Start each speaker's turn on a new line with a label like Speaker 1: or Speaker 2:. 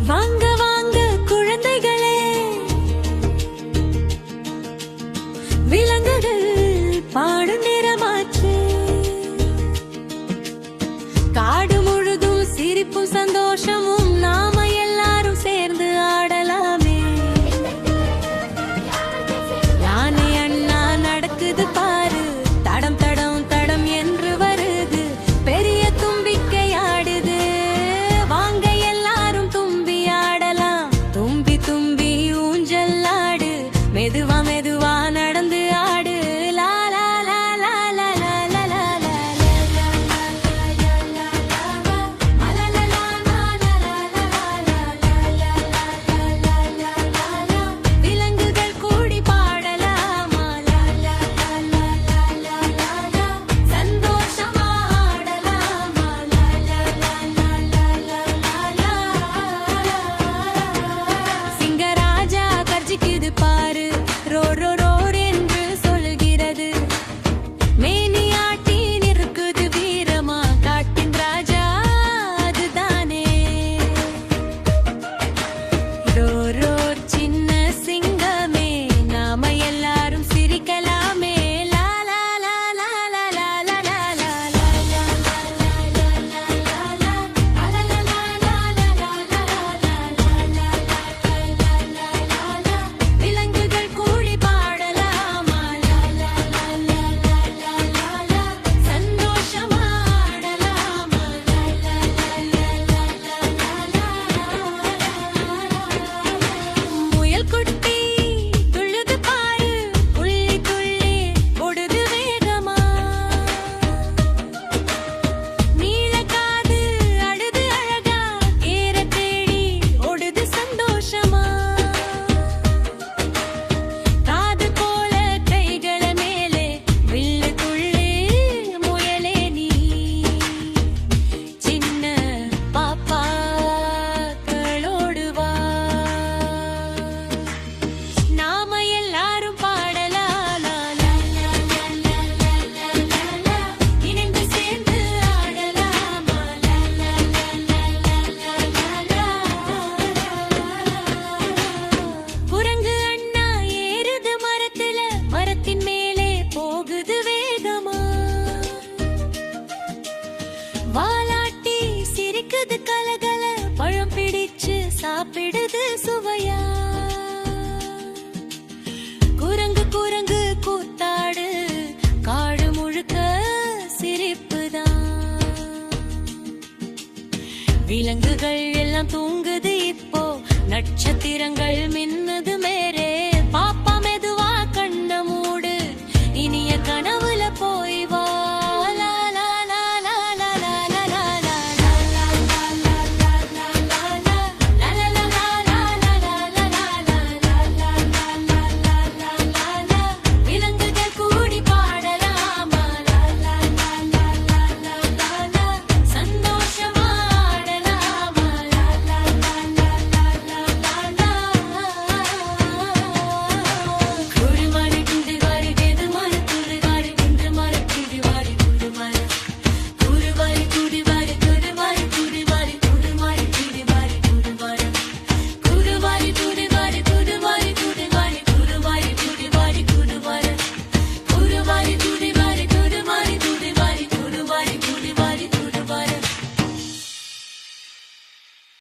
Speaker 1: வாங்க வாங்க குழந்தைகளே, விலங்குகள் பாடும் நேரமாச்சு. காடு முழுதும் சிரிப்பும் சந்தோஷமும், நாம எல்லாரும் சேர்ந்து ஆடலாமே. யானை அண்ணா நடக்குது பாரு, தடம் தடம் தடம் என்று வருது, பெரிய தும்பிக்கை ஆடுது. வாங்க எல்லாரும் தும்பி ஆடலாம், தும்பி தும்பி ஊஞ்சல் ஆடு, மெதுவா மெதுவா நடந்து ஆடு. லா லா லா லா லா லா லா லா லா. விலங்குகள் கூடி பாடலாமா, சந்தோஷமா ஆடலாமா. சிங்கராஜா கர்ஜிக்குது பாரு, ரோ ரோ ரோர் என்று சொல்கிறது, மேனி ஆட்டி நிற்குது வீரமா, காட்டின் ராஜா அதுதானே. ரோ ரோ சின்ன சிங்கமே, நாம எல்லாரும் சிரிக்கலாமே. லா லா லா லா லா லா லா லா லா லா லா விலங்குகள் கூடி பாடலாமா, சந்தோஷமா ஆடலாமா. முயல் குட்டி துள்ளுது பாரு, துள்ளி துள்ளி ஓடுது வேகமா. நீலக்காது அழுது அழகா, ஏற தேடி ஓடுது சந்தோஷமா. காது போல கைகள மேலே வில்லு துள்ளி முயலே நீ, சின்ன பாப்பாக்களோடு வா. நாம எல்லாரும் பாடலாம், இணைந்து சேர்ந்து ஆடலாமா. குரங்கு அண்ணா ஏறுது மரத்துல, மரத்தின் மேலே போகுது வேகமா. வாலாட்டி சிரிக்குது கலகல, பழம் பிடிச்சு சாப்பிடுது சுவையா. குரங்கு குரங்கு கூத்தாடு, காடு முழுக்க சிரிப்புதான். விலங்குகள் எல்லாம் தூங்குது இப்போ, நட்சத்திரங்கள் மின்னுது மேலே.